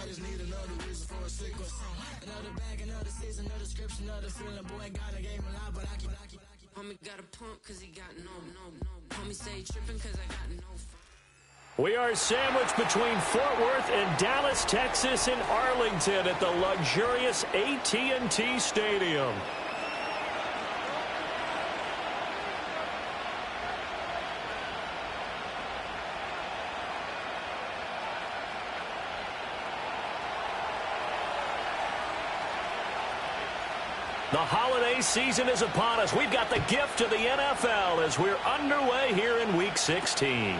just need another reason for a sequence. Another bag, another season, another description, another feeling. Boy, God, I gave him a lot, but I keep. Homie got a pump cause he got no. Homie say tripping cause I got no. We are sandwiched between Fort Worth and Dallas, Texas, and Arlington at the luxurious AT&T Stadium. The holiday season is upon us. We've got the gift of the NFL as we're underway here in Week 16.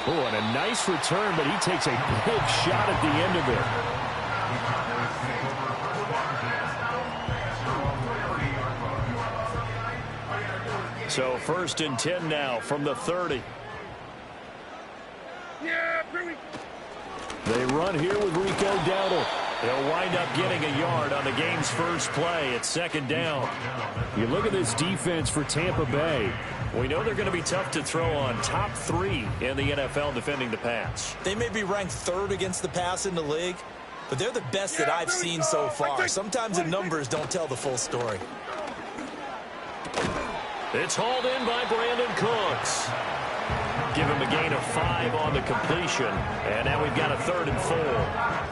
Oh, and a nice return, but he takes a big shot at the end of it. So 1st and 10 now from the 30. They run here with Rico Dowdle. They'll wind up getting a yard on the game's first play. It's 2nd down. You look at this defense for Tampa Bay. We know they're going to be tough to throw on. Top 3 in the NFL defending the pass. They may be ranked 3rd against the pass in the league, but they're the best that I've seen so far. Sometimes the numbers don't tell the full story. It's hauled in by Brandon Cooks. Give him a gain of 5 on the completion. And now we've got a 3rd and 4.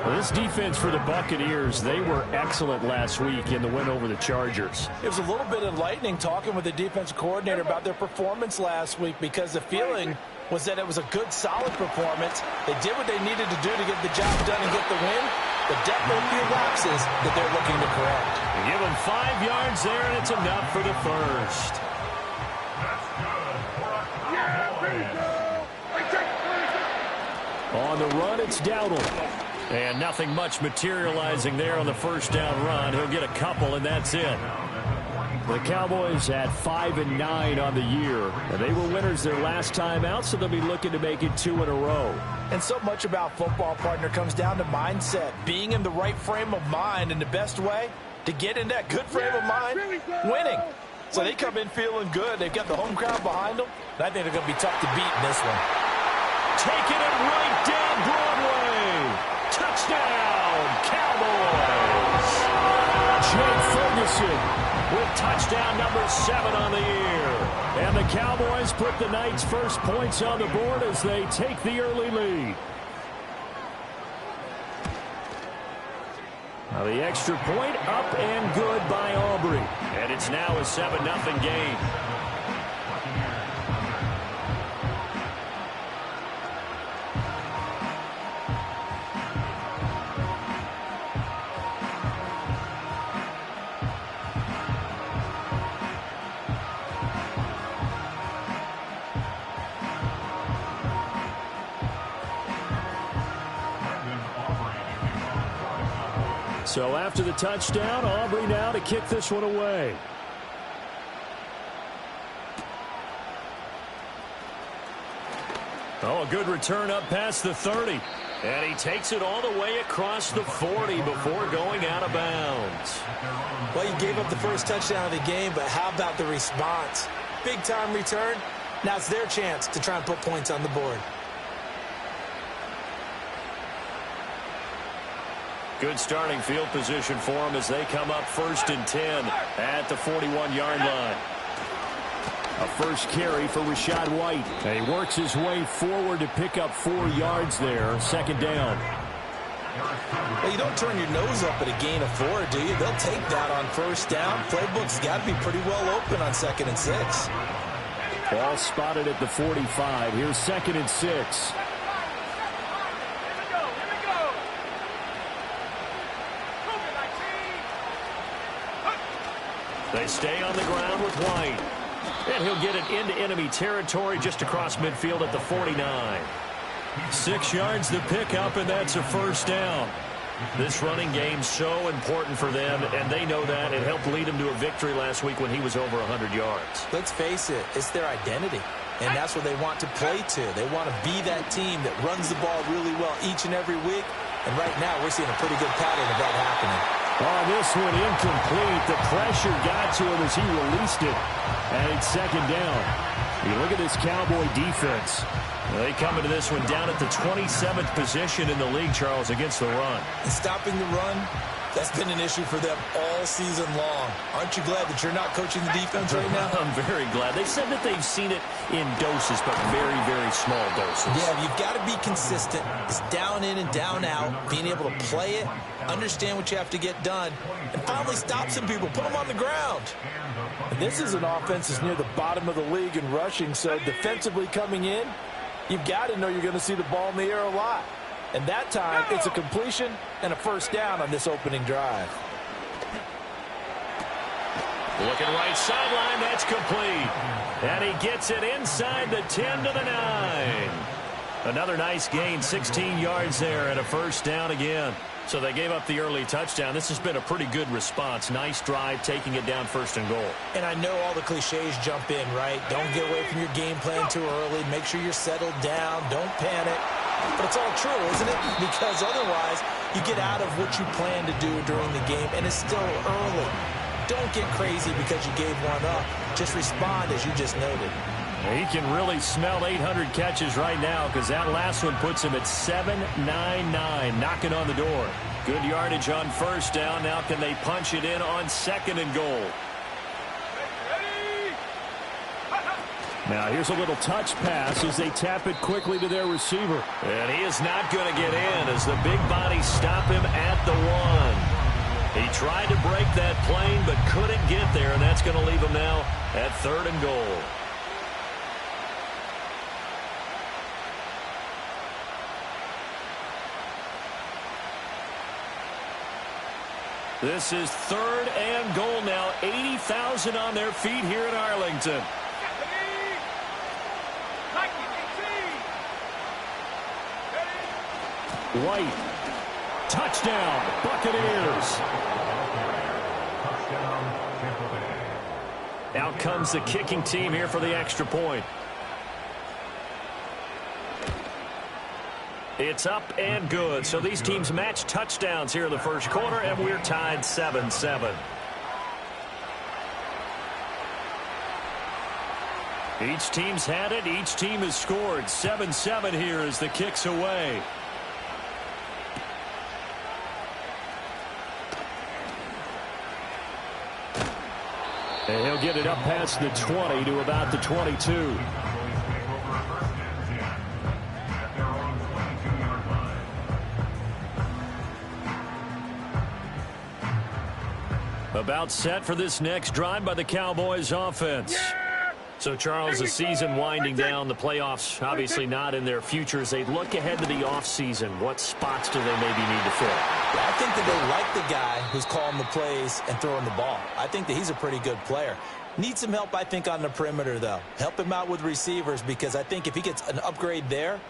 Well, this defense for the Buccaneers, they were excellent last week in the win over the Chargers. It was a little bit enlightening talking with the defensive coordinator about their performance last week because the feeling was that it was a good, solid performance. They did what they needed to do to get the job done and get the win, but definitely a few lapses that they're looking to correct. Give him 5 yards there, and it's enough for the first. On the run, it's Dowdle. And nothing much materializing there on the first down run. He'll get a couple, and that's it. The Cowboys at 5-9 on the year. And they were winners their last time out, so they'll be looking to make it 2 in a row. And so much about football, partner, comes down to mindset. Being in the right frame of mind, and the best way to get in that good frame of mind, winning. So they come in feeling good. They've got the home crowd behind them. And I think they're going to be tough to beat in this one. Taking it right down Broadway. Touchdown, Cowboys. Jake Ferguson with touchdown number 7 on the year. And the Cowboys put the Knights' first points on the board as they take the early lead. Now the extra point up and good by Aubrey. And it's now a 7-0 game. So after the touchdown, Aubrey now to kick this one away. Oh, a good return up past the 30. And he takes it all the way across the 40 before going out of bounds. Well, you gave up the first touchdown of the game, but how about the response? Big-time return. Now it's their chance to try and put points on the board. Good starting field position for them as they come up 1st and 10 at the 41-yard line. A first carry for Rachaad White. And he works his way forward to pick up 4 yards there. 2nd down. Well, you don't turn your nose up at a gain of 4, do you? They'll take that on 1st down. Playbook's got to be pretty well open on 2nd and 6. Ball spotted at the 45. Here's 2nd and 6. They stay on the ground with White. And he'll get it into enemy territory just across midfield at the 49. 6 yards the pickup, and that's a 1st down. This running game's so important for them, and they know that. It helped lead him to a victory last week when he was over 100 yards. Let's face it, it's their identity, and that's what they want to play to. They want to be that team that runs the ball really well each and every week, and right now we're seeing a pretty good pattern of that happening. Oh, this one incomplete. The pressure got to him as he released it. And it's second down. You look at this Cowboy defense. They come into this one down at the 27th position in the league, Charles, against the run. And stopping the run, that's been an issue for them all season long. Aren't you glad that you're not coaching the defense right now? I'm very glad. They said that they've seen it in doses, but very, very small doses. Yeah, you've got to be consistent. It's down in and down out, being able to play it, understand what you have to get done, and finally stop some people, put them on the ground. And this is an offense that's near the bottom of the league in rushing, so defensively coming in, you've got to know you're going to see the ball in the air a lot. And that time, it's a completion and a first down on this opening drive. Looking right sideline, that's complete. And he gets it inside the 10 to the 9. Another nice gain, 16 yards there and a first down again. So they gave up the early touchdown. This has been a pretty good response. Nice drive, taking it down first and goal. And I know all the cliches jump in, right? Don't get away from your game plan too early. Make sure you're settled down. Don't panic. But it's all true, isn't it? Because otherwise, you get out of what you plan to do during the game, and it's still early. Don't get crazy because you gave one up. Just respond as you just noted. He can really smell 800 catches right now because that last one puts him at 799, knocking on the door. Good yardage on first down. Now can they punch it in on second and goal? Now here's a little touch pass as they tap it quickly to their receiver. And he is not going to get in as the big bodies stop him at the 1. He tried to break that plane but couldn't get there, and that's going to leave him now at third and goal. This is third and goal now. 80,000 on their feet here in Arlington. White. Touchdown, Buccaneers. Out comes the kicking team here for the extra point. It's up and good. So these teams match touchdowns here in the first quarter, and we're tied 7-7. Each team's had it. Each team has scored. 7-7 here as the kick's away. And he'll get it up past the 20 to about the 22. About set for this next drive by the Cowboys offense. So, Charles, the season winding down, the playoffs obviously not in their future. As they look ahead to the offseason, what spots do they maybe need to fill? I think that they like the guy who's calling the plays and throwing the ball. I think that he's a pretty good player. Needs some help, I think, on the perimeter, though. Help him out with receivers because I think if he gets an upgrade there,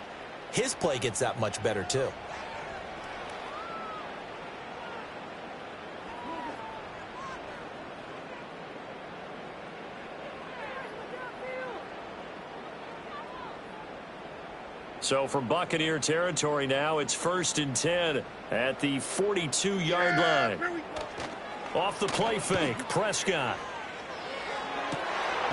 his play gets that much better, too. So from Buccaneer territory now, it's 1st and 10 at the 42-yard line. Off the play fake, Prescott.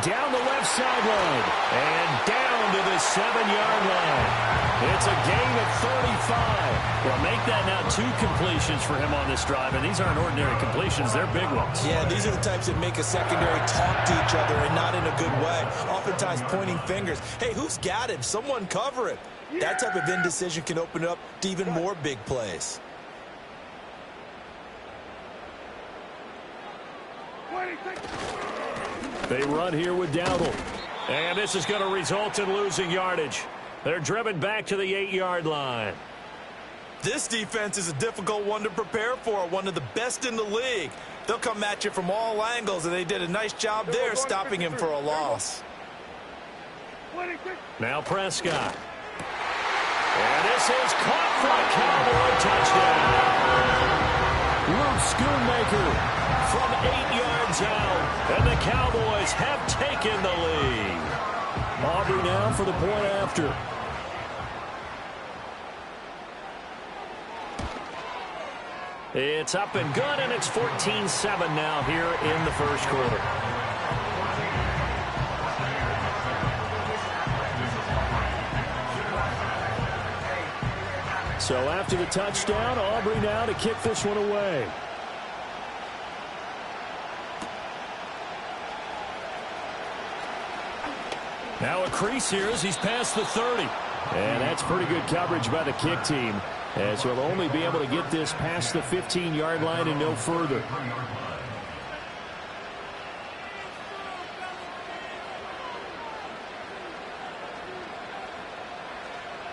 Down the left sideline. And down to the 7-yard line. It's a gain of 35. Well, make that now 2 completions for him on this drive, and these aren't ordinary completions. They're big ones. Yeah, these are the types that make a secondary talk to each other and not in a good way. Oftentimes pointing fingers. Hey, who's got him? Someone cover it. That type of indecision can open up to even more big plays. They run here with Dowdle. And this is going to result in losing yardage. They're driven back to the 8-yard line. This defense is a difficult one to prepare for, one of the best in the league. They'll come at you from all angles, and they did a nice job there stopping him for a loss. Now Prescott. And this is caught for a Cowboy touchdown. Luke Schoonmaker from 8 yards out. And the Cowboys have taken the lead. Aubrey now for the point after. It's up and good, and it's 14-7 now here in the first quarter. So after the touchdown, Aubrey now to kick this one away. Now a crease here as he's past the 30. And that's pretty good coverage by the kick team, as he'll only be able to get this past the 15-yard line and no further.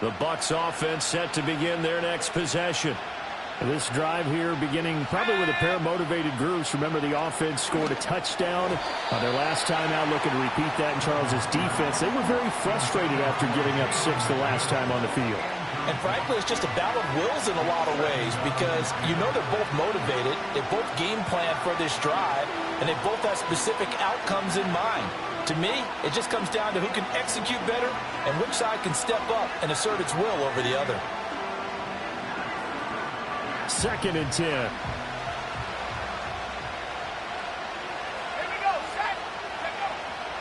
The Bucs offense set to begin their next possession. This drive here beginning probably with a pair of motivated groups. Remember, the offense scored a touchdown on their last time out, looking to repeat that in Charles's defense. They were very frustrated after giving up 6 the last time on the field. And frankly, it's just a battle of wills in a lot of ways, because you know they're both motivated, they both game plan for this drive, and they both have specific outcomes in mind. To me, it just comes down to who can execute better and which side can step up and assert its will over the other. 2nd and 10.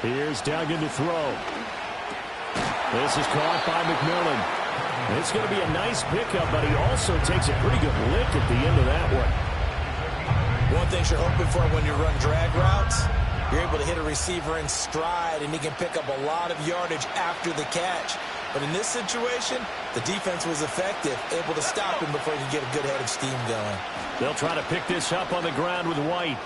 Here's Duggan to throw. This is caught by McMillan. It's going to be a nice pickup, but he also takes a pretty good lick at the end of that one. One thing you're hoping for when you run drag routes, you're able to hit a receiver in stride, and he can pick up a lot of yardage after the catch. But in this situation, the defense was effective, able to stop him before he could get a good head of steam going. They'll try to pick this up on the ground with White.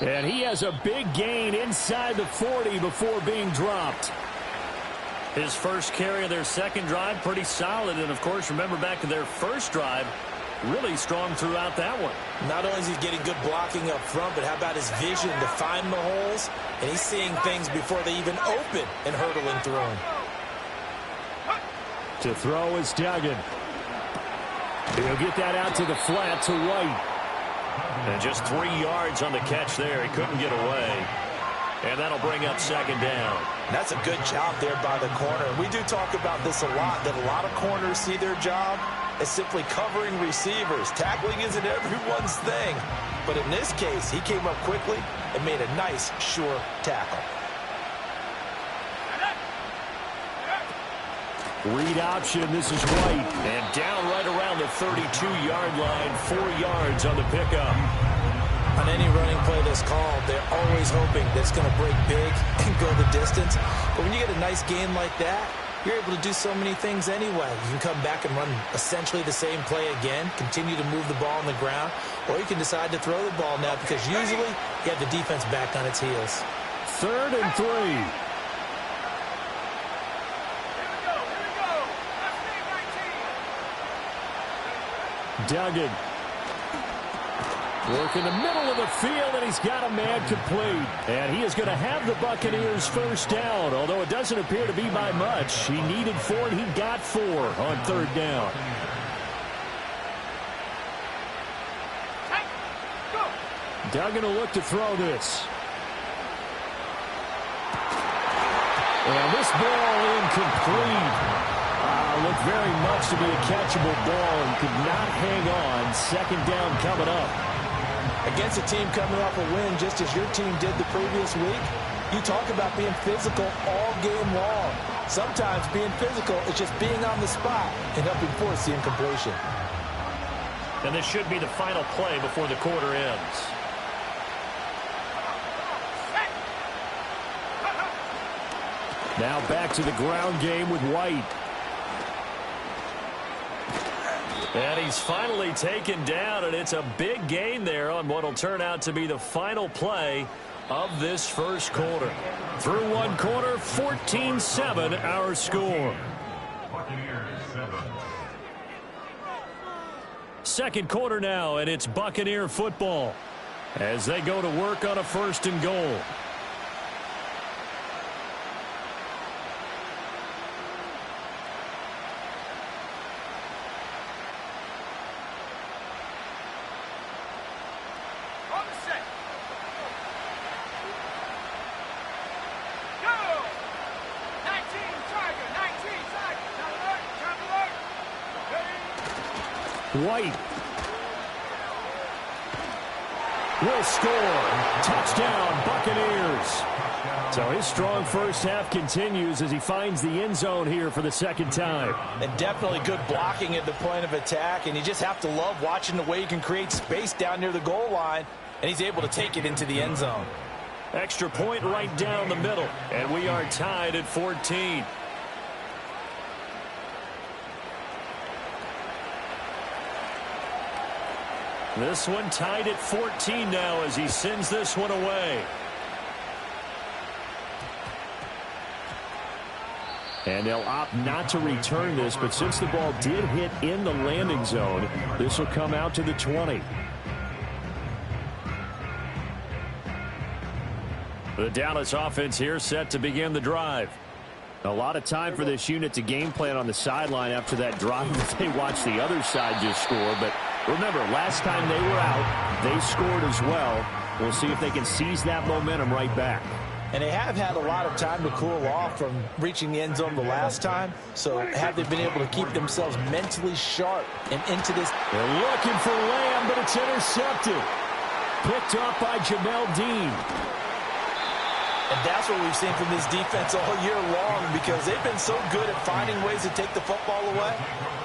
And he has a big gain inside the 40 before being dropped. His first carry of their second drive, pretty solid. And, of course, remember back to their first drive, really strong throughout that one. Not only is he getting good blocking up front, but how about his vision to find the holes? And he's seeing things before they even open and hurdling through them. To throw is Duggan. He'll get that out to the flat to White. And just 3 yards on the catch there. He couldn't get away. And that'll bring up 2nd down. That's a good job there by the corner. We do talk about this a lot, that a lot of corners see their job as simply covering receivers. Tackling isn't everyone's thing. But in this case, he came up quickly and made a nice, sure tackle. Read option, this is White. And down right around the 32-yard line, 4 yards on the pickup. On any running play that's called, they're always hoping that it's going to break big and go the distance. But when you get a nice gain like that, you're able to do so many things anyway. You can come back and run essentially the same play again, continue to move the ball on the ground, or you can decide to throw the ball now because usually you have the defense back on its heels. 3rd and 3. Duggan. Work in the middle of the field, and he's got a man complete. And he is going to have the Buccaneers first down, although it doesn't appear to be by much. He needed 4, and he got 4 on 3rd down. Duggan will look to throw this. And this ball incomplete. Looked very much to be a catchable ball and could not hang on. 2nd down coming up. Against a team coming off a win, just as your team did the previous week, you talk about being physical all game long. Sometimes being physical is just being on the spot and helping force the incompletion. And this should be the final play before the quarter ends. Now back to the ground game with White. And he's finally taken down, and it's a big gain there on what will turn out to be the final play of this first quarter. Through one quarter, 14-7 our score. Second quarter now, and it's Buccaneer football as they go to work on a 1st and goal. White will score. Touchdown, Buccaneers. So his strong first half continues as he finds the end zone here for the second time. And definitely good blocking at the point of attack, and you just have to love watching the way he can create space down near the goal line, and he's able to take it into the end zone. Extra point right down the middle, and we are tied at 14. This one tied at 14 now as he sends this one away. And they'll opt not to return this, but since the ball did hit in the landing zone, this will come out to the 20. The Dallas offense here set to begin the drive. A lot of time for this unit to game plan on the sideline after that drive that they watched the other side just score. But remember, last time they were out, they scored as well. We'll see if they can seize that momentum right back. And they have had a lot of time to cool off from reaching the end zone the last time. So have they been able to keep themselves mentally sharp and into this? They're looking for Lamb, but it's intercepted. Picked up by Jamel Dean. And that's what we've seen from this defense all year long, because they've been so good at finding ways to take the football away.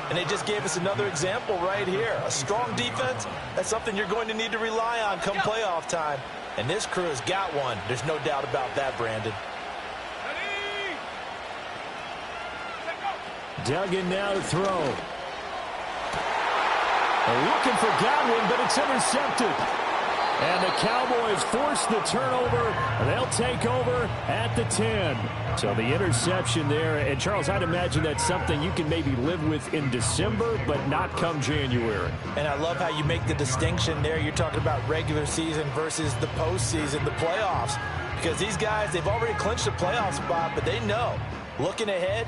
And they just gave us another example right here. A strong defense, that's something you're going to need to rely on come playoff time. And this crew has got one. There's no doubt about that, Brandon. Duggan now to throw. They're looking for Godwin, but it's intercepted. And the Cowboys force the turnover. They'll take over at the 10. So the interception there. And, Charles, I'd imagine that's something you can maybe live with in December, but not come January. And I love how you make the distinction there. You're talking about regular season versus the postseason, the playoffs. Because these guys, they've already clinched a playoff spot, but they know, looking ahead,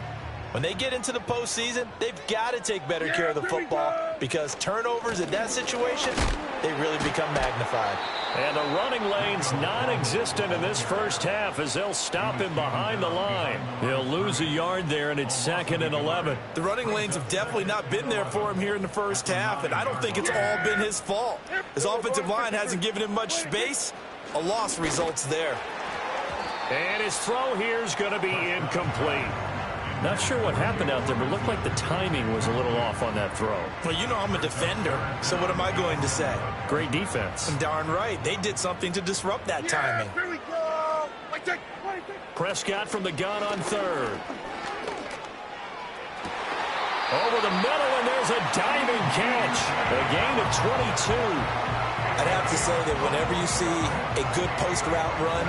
when they get into the postseason, they've got to take better care of the football, because turnovers in that situation, they really become magnified. And the running lane's non-existent in this first half as they'll stop him behind the line. He'll lose a yard there, and it's 2nd and 11. The running lanes have definitely not been there for him here in the first half, and I don't think it's all been his fault. His offensive line hasn't given him much space. A loss results there. And his throw here is going to be incomplete. Not sure what happened out there, but it looked like the timing was a little off on that throw. Well, you know I'm a defender, so what am I going to say? Great defense. Darn right. They did something to disrupt that timing. Here we go. Prescott from the gun on 3rd. Over the middle, and there's a diving catch. A gain of 22. I'd have to say that whenever you see a good post route run,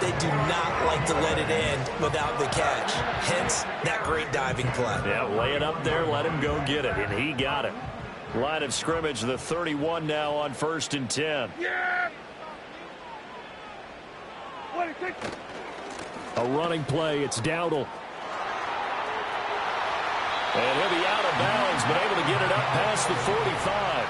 they do not like to let it end without the catch. Hence, that great diving play. Yeah, lay it up there, let him go get it, and he got it. Line of scrimmage, the 31 now on 1st and 10. Yeah. A running play, it's Dowdle. And he'll be out of bounds, but able to get it up past the 45.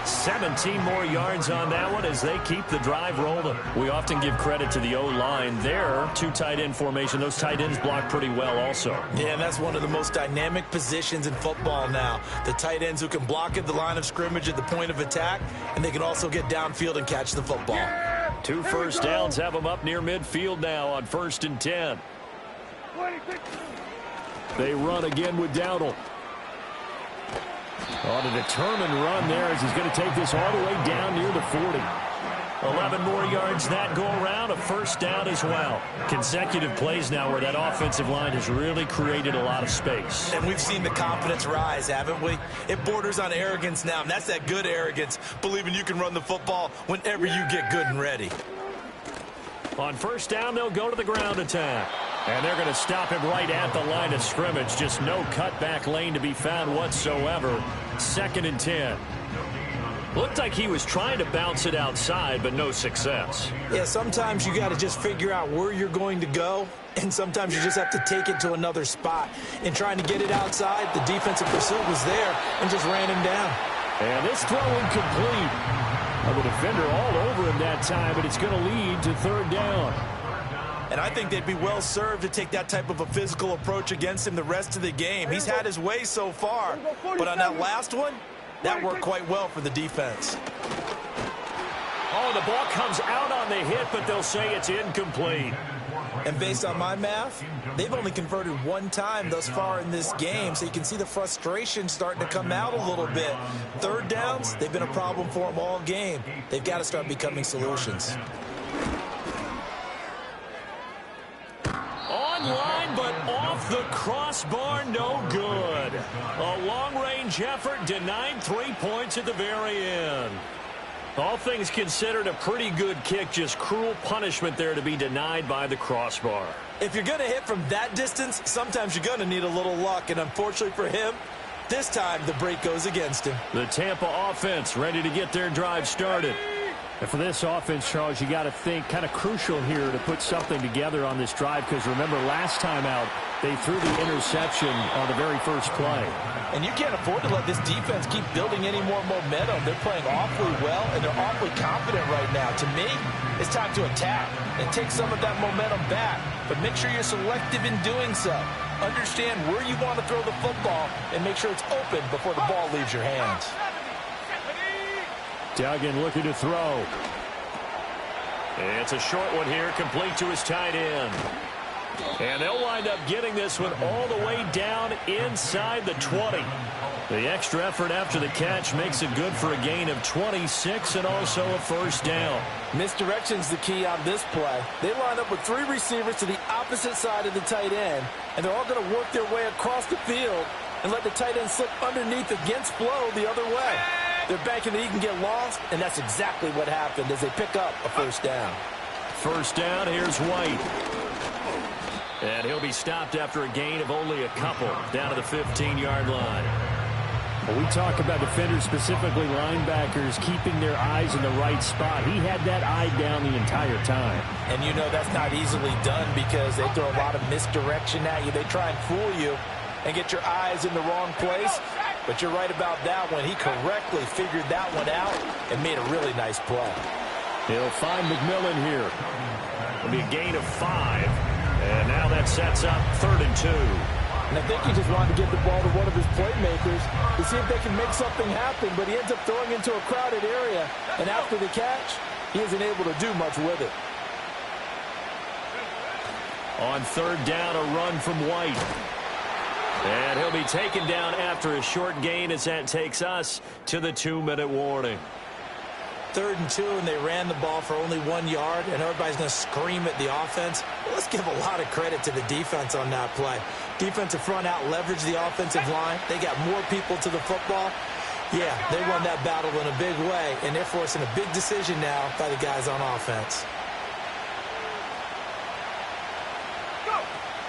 17 more yards on that one as they keep the drive rolling. We often give credit to the O-line there. 2 tight end formation. Those tight ends block pretty well also. Yeah, and that's one of the most dynamic positions in football now. The tight ends who can block at the line of scrimmage at the point of attack, and they can also get downfield and catch the football. 2 first downs have them up near midfield now on 1st and 10. They run again with Dowdle. On a determined run there as he's going to take this all the way down near the 40. 11 more yards that go around, a first down as well. Consecutive plays now where that offensive line has really created a lot of space. And we've seen the confidence rise, haven't we? It borders on arrogance now, and that's that good arrogance, believing you can run the football whenever you get good and ready. On first down, they'll go to the ground attack. And they're going to stop him right at the line of scrimmage. Just no cutback lane to be found whatsoever. 2nd and 10. Looked like he was trying to bounce it outside, but no success. Yeah, sometimes you got to just figure out where you're going to go, and sometimes you just have to take it to another spot. In trying to get it outside, the defensive pursuit was there and just ran him down. And this throw incomplete. The defender all over him that time, but it's going to lead to 3rd down. And I think they'd be well served to take that type of a physical approach against him the rest of the game. He's had his way so far, but on that last one, that worked quite well for the defense. Oh, the ball comes out on the hit, but they'll say it's incomplete. And based on my math, they've only converted one time thus far in this game, so you can see the frustration starting to come out a little bit. Third downs, they've been a problem for them all game. They've got to start becoming solutions. Online, but off the crossbar, no good. A long-range effort denied 3 points at the very end. All things considered, a pretty good kick, just cruel punishment there to be denied by the crossbar. If you're going to hit from that distance, sometimes you're going to need a little luck, and unfortunately for him, this time the break goes against him. The Tampa offense ready to get their drive started. And for this offense, Charles, you got to think kind of crucial here to put something together on this drive, because remember last time out they threw the interception on the very first play. And you can't afford to let this defense keep building any more momentum. They're playing awfully well, and they're awfully confident right now. To me, it's time to attack and take some of that momentum back. But make sure you're selective in doing so. Understand where you want to throw the football and make sure it's open before the ball leaves your hands. Duggan looking to throw. It's a short one here, complete to his tight end. And they'll wind up getting this one all the way down inside the 20. The extra effort after the catch makes it good for a gain of 26 and also a first down. Misdirection's the key on this play. They line up with 3 receivers to the opposite side of the tight end, and they're all going to work their way across the field and let the tight end slip underneath against flow the other way. They're banking that he can get lost, and that's exactly what happened as they pick up a first down. First down, here's White. And he'll be stopped after a gain of only a couple down to the 15-yard line. When we talk about defenders, specifically linebackers, keeping their eyes in the right spot, he had that eye down the entire time. And you know that's not easily done because they throw a lot of misdirection at you. They try and fool you and get your eyes in the wrong place. But you're right about that one. He correctly figured that one out and made a really nice play. He'll find McMillan here. It'll be a gain of 5. And now that sets up 3rd and 2. And I think he just wanted to give the ball to one of his playmakers to see if they can make something happen, but he ends up throwing into a crowded area. And after the catch, he isn't able to do much with it. On 3rd down, a run from White. And he'll be taken down after a short gain as that takes us to the 2-minute warning. 3rd and 2, and they ran the ball for only 1 yard, and everybody's going to scream at the offense. Well, let's give a lot of credit to the defense on that play. Defensive front out leveraged the offensive line. They got more people to the football. Yeah, they won that battle in a big way, and they're forcing a big decision now by the guys on offense.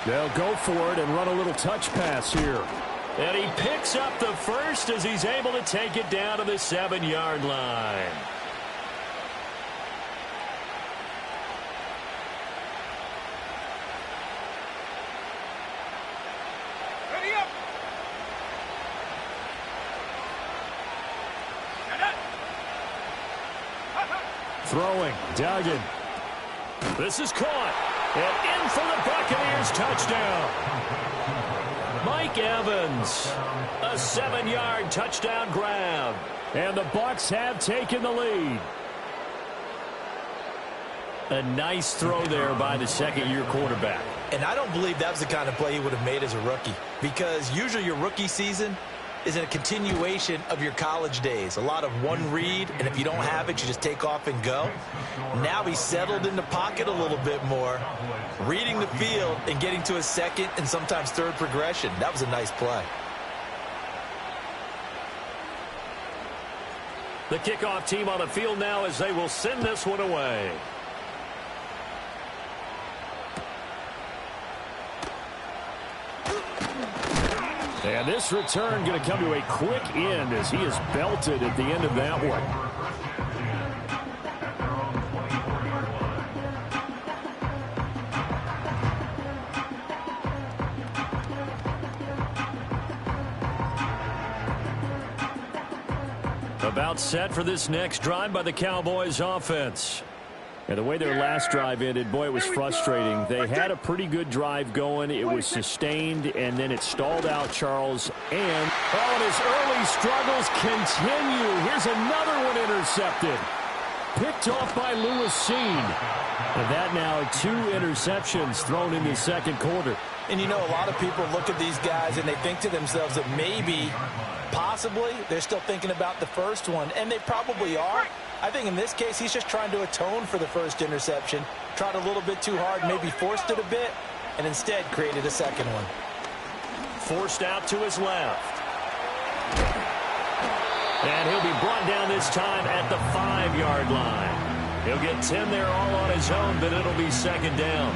They'll go for it and run a little touch pass here. And he picks up the first as he's able to take it down to the 7-yard line. Throwing, Duggan. This is caught. And in for the Buccaneers touchdown. Mike Evans, a 7-yard touchdown grab. And the Bucs have taken the lead. A nice throw there by the second-year quarterback. And I don't believe that was the kind of play he would have made as a rookie, because usually your rookie season is in a continuation of your college days. A lot of one read, and if you don't have it, you just take off and go. Now he's settled in the pocket a little bit more, reading the field and getting to a second and sometimes third progression. That was a nice play. The kickoff team on the field now as they will send this one away. And this return going to come to a quick end as he is belted at the end of that one. About set for this next drive by the Cowboys offense. And the way their last drive ended, boy, it was frustrating. They had a pretty good drive going. It was sustained, and then it stalled out, Charles. And his early struggles continue. Here's another one intercepted. picked off by Lewis Seen. And that now 2 interceptions thrown in the second quarter. And you know, a lot of people look at these guys and they think to themselves that maybe, possibly, they're still thinking about the first one. And they probably are. I think in this case, he's just trying to atone for the first interception. Tried a little bit too hard, maybe forced it a bit, and instead created a second one. Forced out to his left. And he'll be brought down this time at the 5-yard line. He'll get 10 there all on his own, but it'll be second down.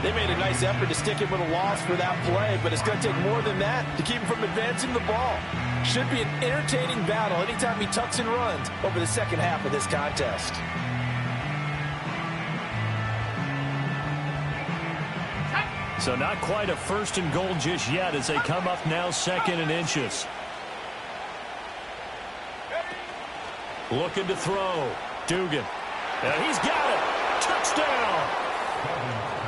They made a nice effort to stick him with a loss for that play, but it's going to take more than that to keep him from advancing the ball. Should be an entertaining battle anytime he tucks and runs over the second half of this contest. So not quite a first and goal just yet as they come up now second and inches. Looking to throw. Dugan. And he's got it. Touchdown.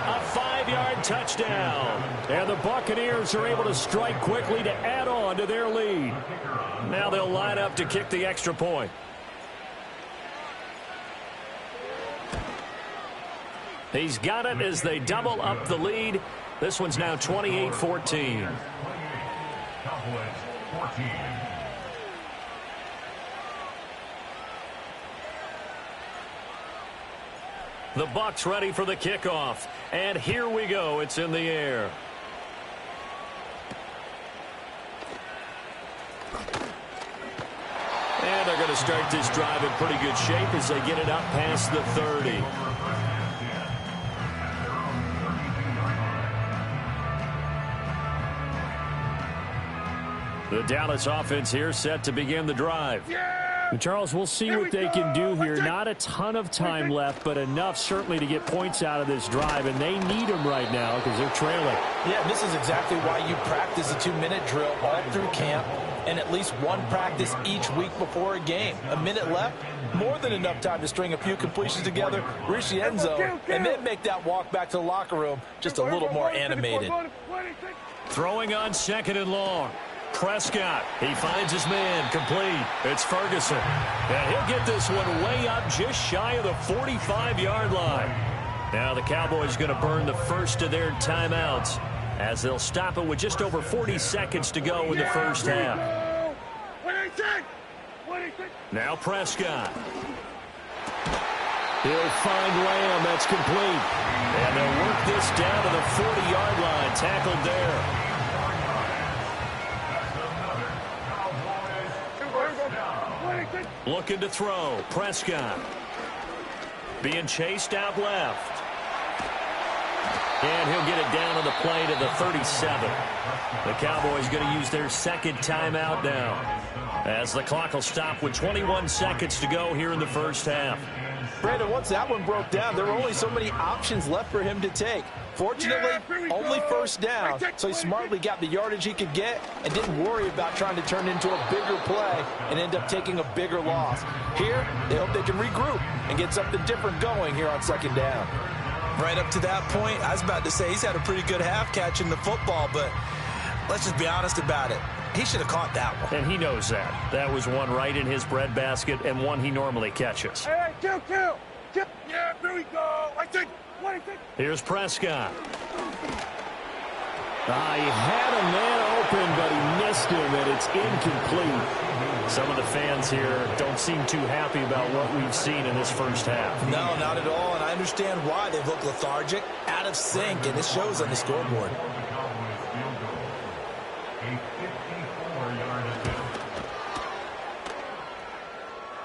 A 5-yard touchdown. And the Buccaneers are able to strike quickly to add on to their lead. Now they'll line up to kick the extra point. He's got it as they double up the lead. This one's now 28-14. The Bucs ready for the kickoff. And here we go. It's in the air. And they're going to start this drive in pretty good shape as they get it up past the 30. The Dallas offense here set to begin the drive. And Charles, we'll see what they can do here. Not a ton of time left, but enough certainly to get points out of this drive, and they need them right now because they're trailing. Yeah, this is exactly why you practice a 2-minute drill all through camp and at least one practice each week before a game. A minute left, more than enough time to string a few completions together, reach the end zone, and then make that walk back to the locker room just a little more animated. Throwing on second and long. Prescott, he finds his man, complete. It's Ferguson. And he'll get this one way up just shy of the 45-yard line. Now the Cowboys going to burn the first of their timeouts as they'll stop it with just over 40 seconds to go in the first half. Now Prescott. He'll find Lamb. That's complete. And they'll work this down to the 40-yard line. Tackled there. Looking to throw. Prescott. Being chased out left. And he'll get it down on the play to the 37. The Cowboys going to use their second timeout now, as the clock will stop with 21 seconds to go here in the first half. Brandon, once that one broke down, there were only so many options left for him to take. Fortunately, only first down, so he smartly got the yardage he could get and didn't worry about trying to turn into a bigger play and end up taking a bigger loss. Here, they hope they can regroup and get something different going here on second down. Right up to that point, I was about to say he's had a pretty good half catching the football, but let's just be honest about it. He should have caught that one. And he knows that. That was one right in his breadbasket and one he normally catches. Hey, kill. Yeah, there we go. I think. Here's Prescott. He had a man open, but he missed him, and it's incomplete. Some of the fans here don't seem too happy about what we've seen in this first half. No, not at all, and I understand why. They've looked lethargic, out of sync, and it shows on the scoreboard.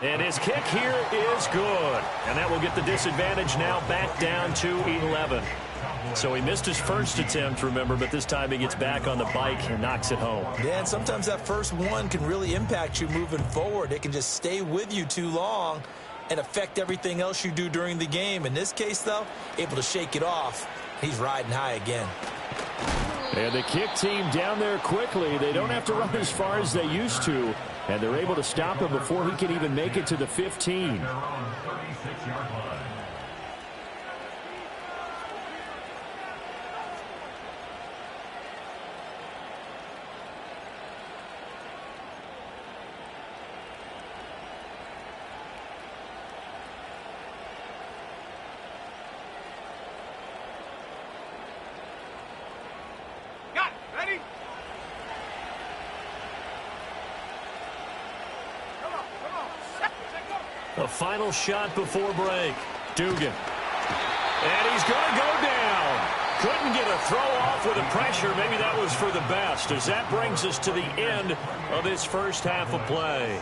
And his kick here is good. And that will get the disadvantage now back down to 11. So he missed his first attempt, remember, but this time he gets back on the bike and knocks it home. Yeah, and sometimes that first one can really impact you moving forward. It can just stay with you too long and affect everything else you do during the game. In this case, though, able to shake it off. He's riding high again. And the kick team down there quickly. They don't have to run as far as they used to. And they're able to stop him before he can even make it to the 15. A final shot before break. Dugan. And he's going to go down. Couldn't get a throw off with the pressure. Maybe that was for the best, as that brings us to the end of this first half of play.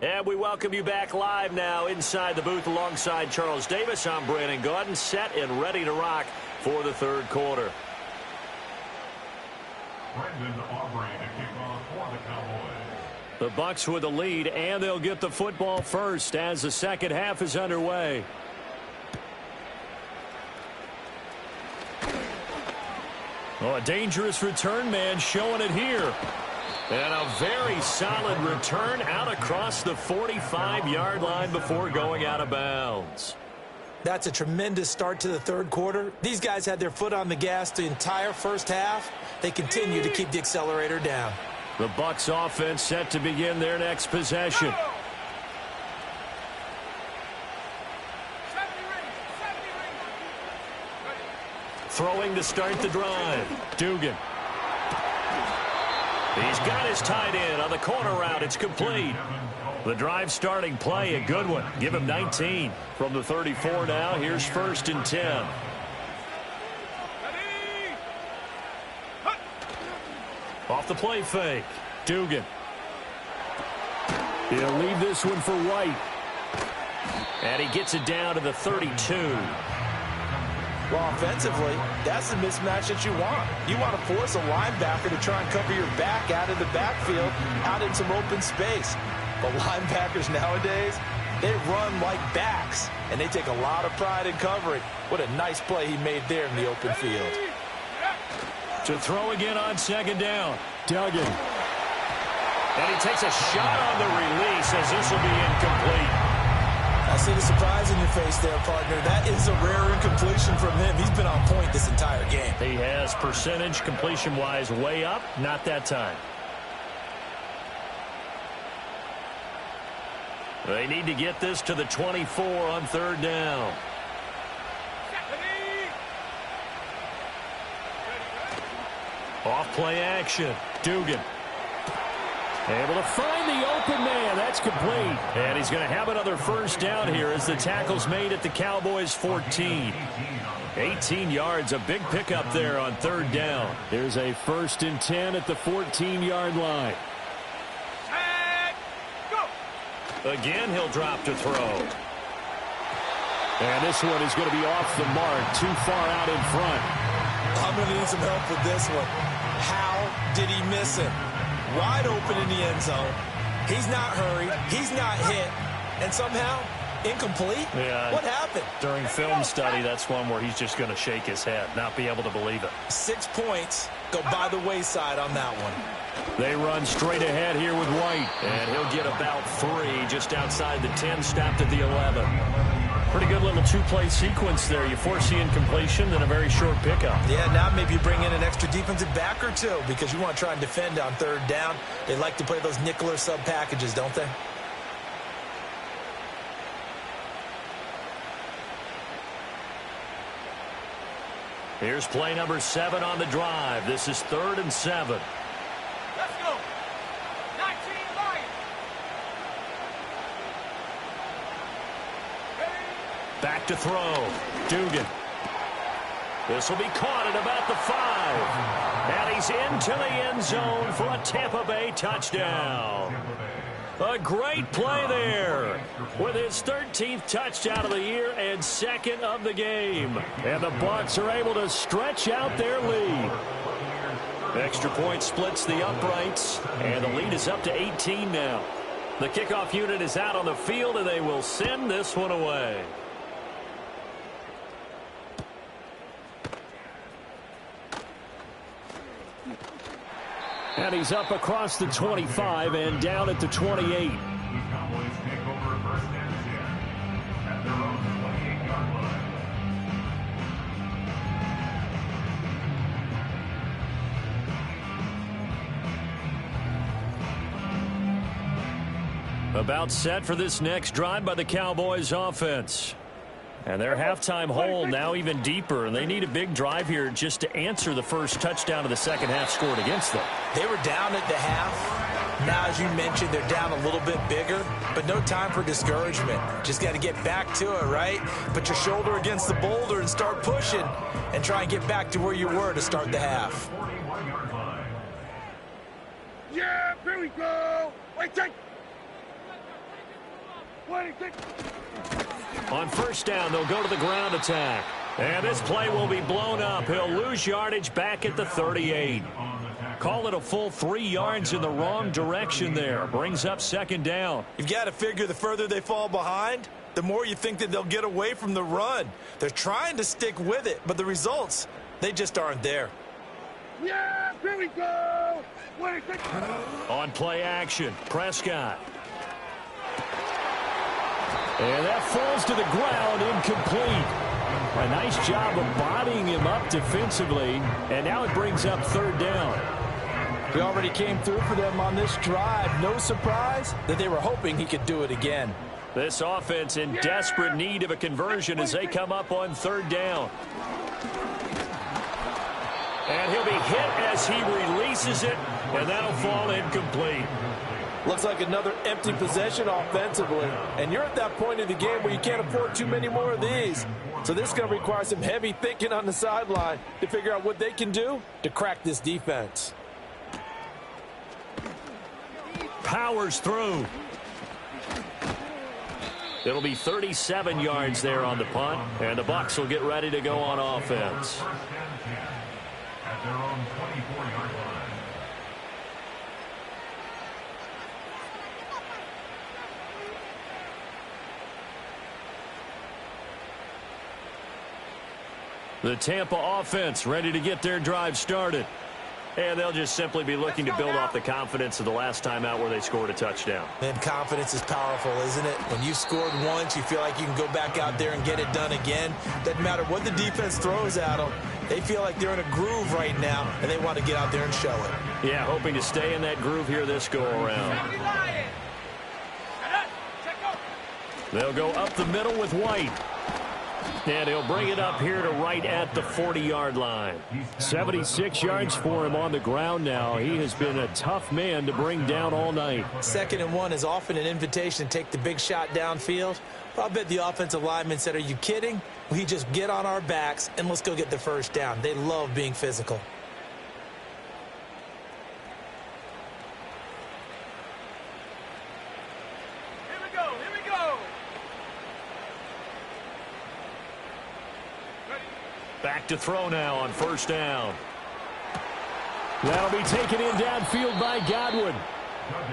And we welcome you back live now inside the booth alongside Charles Davis. I'm Brandon Gaudin, set and ready to rock for the third quarter. Brendan Aubrey to kick off for the Cowboys. The Bucs with the lead, and they'll get the football first as the second half is underway. Oh, a dangerous return man showing it here. And a very solid return out across the 45-yard line before going out of bounds. That's a tremendous start to the third quarter. These guys had their foot on the gas the entire first half. They continue to keep the accelerator down. The Bucs offense set to begin their next possession. Throwing to start the drive. Dugan. He's got his tight end on the corner route. It's complete. The drive starting play, a good one. Give him 19 from the 34 now. Here's 1st and 10. Off the play fake. Dugan. He'll leave this one for White. And he gets it down to the 32. Well, offensively, that's the mismatch that you want. You want to force a linebacker to try and cover your back out of the backfield, out in some open space. But linebackers nowadays, they run like backs, and they take a lot of pride in covering. What a nice play he made there in the open field. To throw again on second down. Duggan. And he takes a shot on the release as this will be incomplete. I see the surprise in your face there, partner. That is a rare incompletion from him. He's been on point this entire game. He has percentage completion-wise way up. Not that time. They need to get this to the 24 on third down. Off play action. Dugan. Able to find the open man. That's complete. And he's going to have another first down here as the tackle's made at the Cowboys 14. 18 yards, a big pickup there on third down. There's a 1st and 10 at the 14-yard line. Again, he'll drop to throw. And this one is going to be off the mark, too far out in front. I'm going to need some help with this one. How did he miss it? Wide open in the end zone. He's not hurried. He's not hit. And somehow, incomplete? Yeah. What happened? During film study, that's one where he's just going to shake his head, not be able to believe it. 6 points go by the wayside on that one. They run straight ahead here with White. And he'll get about 3 just outside the 10, stopped at the 11. Pretty good little two-play sequence there. You force the incompletion, then a very short pickup. Yeah, now maybe you bring in an extra defensive back or two because you want to try and defend on third down. They like to play those nickel or sub packages, don't they? Here's play number 7 on the drive. This is 3rd and 7. Let's go. 19 Lions. Back to throw. Dugan. This will be caught at about the 5. And he's into the end zone for a Tampa Bay touchdown. A great play there with his 13th touchdown of the year and 2nd of the game. And the Bucs are able to stretch out their lead. Extra point splits the uprights, and the lead is up to 18 now. The kickoff unit is out on the field, and they will send this one away. And he's up across the 25 and down at the 28. The Cowboys take over 1st and 10 at their own 28-yard line. About set for this next drive by the Cowboys offense. And their halftime hole now even deeper, and they need a big drive here just to answer the first touchdown of the second half scored against them. They were down at the half. Now, as you mentioned, they're down a little bit bigger, but no time for discouragement. Just got to get back to it, right? Put your shoulder against the boulder and start pushing and try and get back to where you were to start the half. Yeah, here we go. Wait, take. On first down, they'll go to the ground attack. And this play will be blown up. He'll lose yardage back at the 38. Call it a full 3 yards in the wrong direction there. Brings up second down. You've got to figure the further they fall behind, the more you think that they'll get away from the run. They're trying to stick with it, but the results, they just aren't there. Yeah, here we go. On play action, Prescott. And that falls to the ground, incomplete. A nice job of bodying him up defensively, and now it brings up third down. He already came through for them on this drive. No surprise that they were hoping he could do it again. This offense in desperate need of a conversion as they come up on third down. And he'll be hit as he releases it, and that'll fall incomplete. Looks like another empty possession offensively. And you're at that point in the game where you can't afford too many more of these. So this is going to require some heavy thinking on the sideline to figure out what they can do to crack this defense. Powers through. It'll be 37 yards there on the punt, and the Bucs will get ready to go on offense. At their own 24-yard line. The Tampa offense ready to get their drive started. And they'll just simply be looking to build off the confidence of the last time out where they scored a touchdown. Man, confidence is powerful, isn't it? When you've scored once, you feel like you can go back out there and get it done again. Doesn't matter what the defense throws at them. They feel like they're in a groove right now, and they want to get out there and show it. Yeah, hoping to stay in that groove here this go-around. They'll go up the middle with White. And he'll bring it up here to right at the 40-yard line. 76 yards for him on the ground now. He has been a tough man to bring down all night. 2nd and 1 is often an invitation to take the big shot downfield. Well, I bet the offensive lineman said, are you kidding? We just get on our backs and let's go get the first down. They love being physical. Back to throw now on first down. That'll be taken in downfield by Godwin.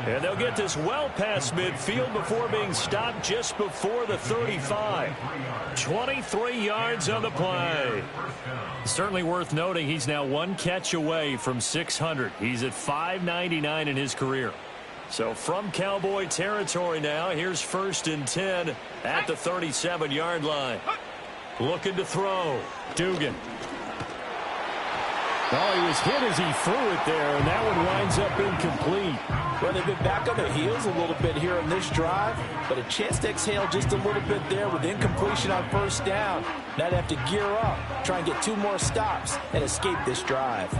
And they'll get this well past midfield before being stopped just before the 35. 23 yards on the play. Certainly worth noting he's now 1 catch away from 600. He's at 599 in his career. So from Cowboy territory now, here's 1st and 10 at the 37-yard line. Looking to throw. Dugan. Oh, he was hit as he threw it there, and that one winds up incomplete. Well, they've been back on their heels a little bit here on this drive, but a chance to exhale just a little bit there with incompletion on first down. Now they have to gear up, try and get 2 more stops, and escape this drive.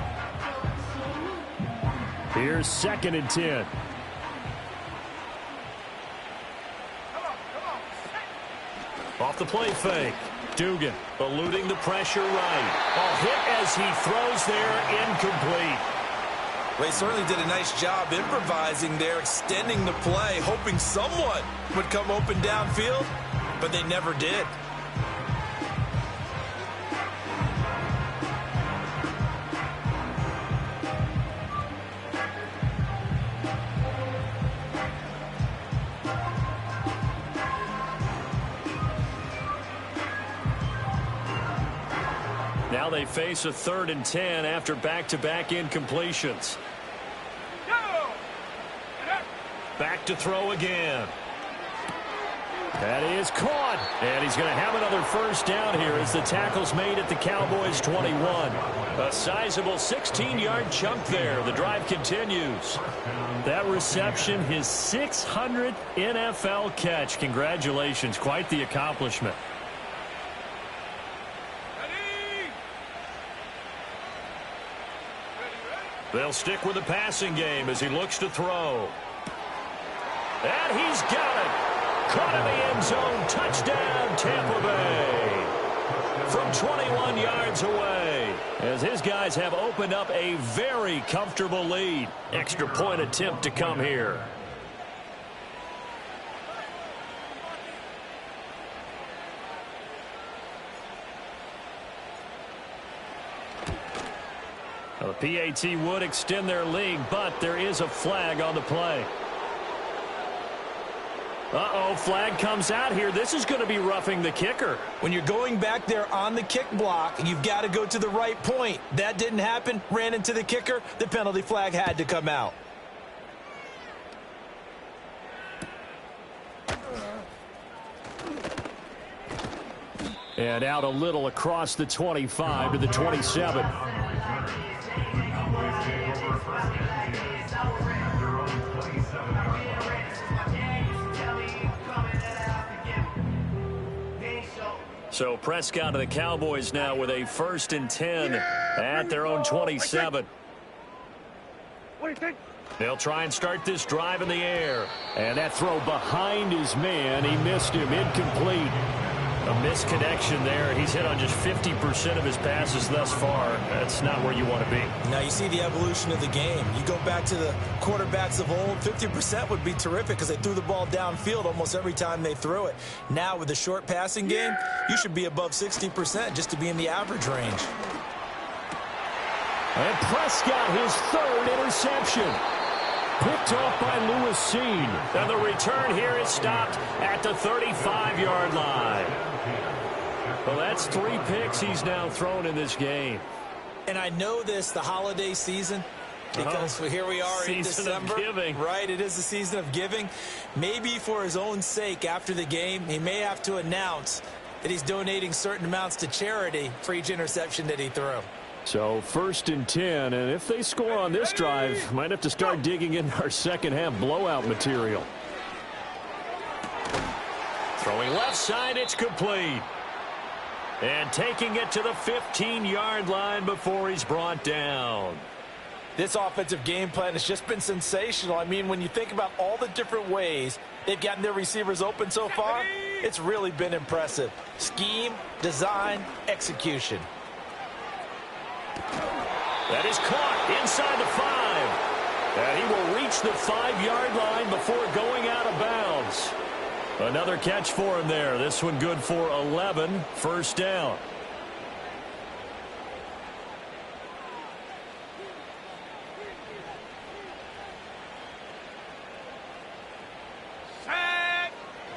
Here's 2nd and 10. Off the play fake. Dugan eluding the pressure right. A hit as he throws there, incomplete. Well, he certainly did a nice job improvising there, extending the play, hoping someone would come open downfield, but they never did. Now they face a 3rd and 10 after back-to-back incompletions. Back to throw again. That is caught. And he's going to have another first down here as the tackle's made at the Cowboys' 21. A sizable 16-yard chunk there. The drive continues. That reception, his 600th NFL catch. Congratulations. Quite the accomplishment. They'll stick with the passing game as he looks to throw. And he's got it. Caught in the end zone. Touchdown, Tampa Bay. From 21 yards away. As his guys have opened up a very comfortable lead. Extra point attempt to come here. The PAT would extend their lead, but there is a flag on the play. Uh-oh, flag comes out here. This is going to be roughing the kicker. When you're going back there on the kick block, you've got to go to the right point. That didn't happen. Ran into the kicker. The penalty flag had to come out. And out a little across the 25 to the 27. So Prescott and the Cowboys now with a 1st and 10 at their own 27. They'll try and start this drive in the air. And that throw behind his man. He missed him. Incomplete. A misconnection there. He's hit on just 50% of his passes thus far. That's not where you want to be. Now you see the evolution of the game. You go back to the quarterbacks of old, 50% would be terrific because they threw the ball downfield almost every time they threw it. Now with the short passing game, you should be above 60% just to be in the average range. And Prescott, his 3rd interception. Picked off by Lewis Seen. And the return here is stopped at the 35-yard line. Well, that's 3 picks he's now thrown in this game. And I know this, the holiday season, because here we are in December. Season of giving. Right, it is the season of giving. Maybe for his own sake after the game, he may have to announce that he's donating certain amounts to charity for each interception that he threw. So 1st and 10, and if they score on this drive, might have to start digging in our second half blowout material. Throwing left side, it's complete. And taking it to the 15-yard line before he's brought down. This offensive game plan has just been sensational. I mean, when you think about all the different ways they've gotten their receivers open so far, it's really been impressive. Scheme, design, execution. That is caught inside the 5. And he will reach the 5-yard line before going out of bounds. Another catch for him there. This one good for 11. First down.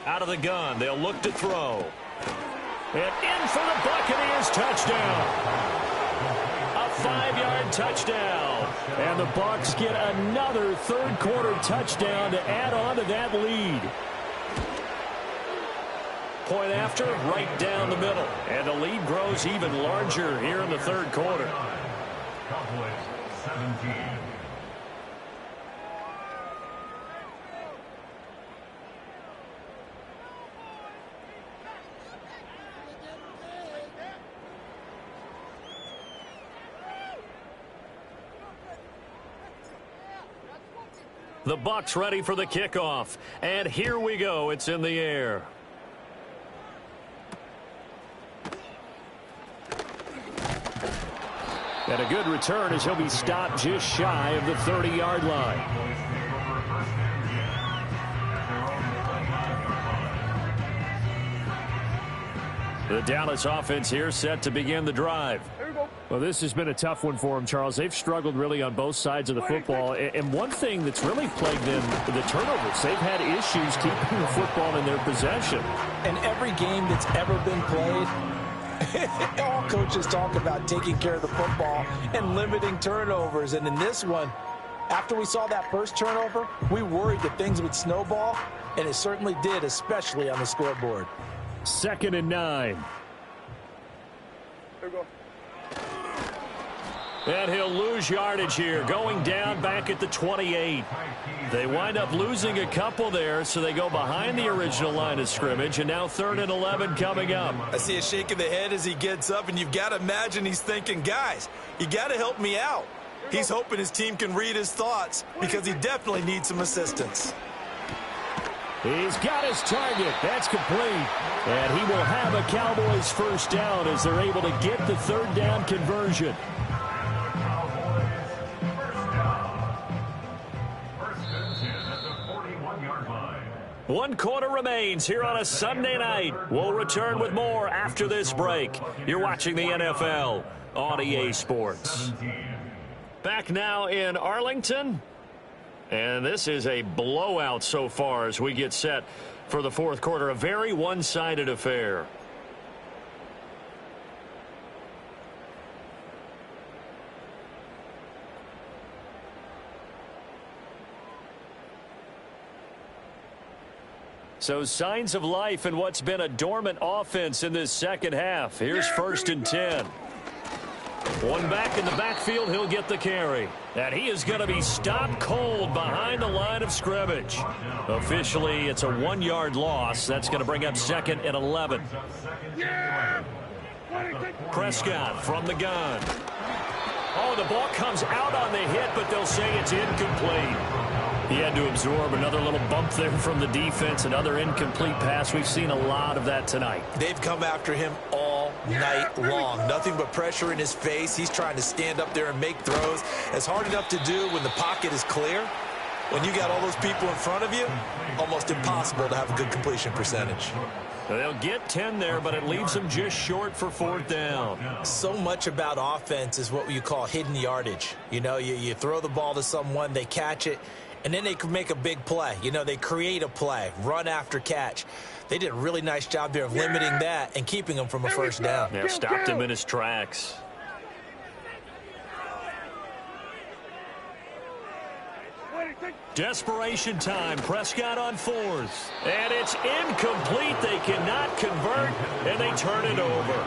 Out of the gun. They'll look to throw. And in for the Buccaneers. Touchdown. A 5-yard touchdown. And the Bucs get another 3rd quarter touchdown to add on to that lead. Point after, right down the middle. And the lead grows even larger here in the 3rd quarter. Cowboys 17. The Bucs ready for the kickoff. And here we go. It's in the air. And a good return as he'll be stopped just shy of the 30-yard line. The Dallas offense here set to begin the drive. Well, this has been a tough one for them, Charles. They've struggled really on both sides of the football. And one thing that's really plagued them, the turnovers. They've had issues keeping the football in their possession. And every game that's ever been played, all coaches talk about taking care of the football and limiting turnovers. And in this one, After we saw that first turnover, we worried that things would snowball, and it certainly did, especially on the scoreboard. 2nd and 9. Here we go. And he'll lose yardage here, going down back at the 28. They wind up losing a couple there, so they go behind the original line of scrimmage, and now 3rd and 11 coming up. I see a shake of the head as he gets up, and you've got to imagine he's thinking, guys, you got to help me out. He's hoping his team can read his thoughts because he definitely needs some assistance. He's got his target. That's complete. And he will have a Cowboys first down as they're able to get the 3rd down conversion. One quarter remains here on a Sunday night. We'll return with more after this break. You're watching the NFL on EA Sports. Back now in Arlington. And this is a blowout so far as we get set for the 4th quarter. A very one-sided affair. So signs of life in what's been a dormant offense in this second half. Here's 1st and 10. One back in the backfield, he'll get the carry. And he is going to be stopped cold behind the line of scrimmage. Officially, it's a 1-yard loss. That's going to bring up 2nd and 11. Prescott from the gun. Oh, the ball comes out on the hit, but they'll say it's incomplete. He had to absorb another little bump there from the defense, another incomplete pass. We've seen a lot of that tonight. They've come after him all night long. Nothing but pressure in his face. He's trying to stand up there and make throws. It's hard enough to do when the pocket is clear. When you got all those people in front of you, almost impossible to have a good completion percentage. They'll get 10 there, but it leaves them just short for 4th down. So much about offense is what you call hidden yardage. You know, you throw the ball to someone, they catch it, and then they can make a big play. You know, they create a play, run after catch. They did a really nice job there of limiting that and keeping him from a first down. Yeah, stopped him in his tracks. Desperation time. Prescott on 4th. And it's incomplete. They cannot convert, and they turn it over.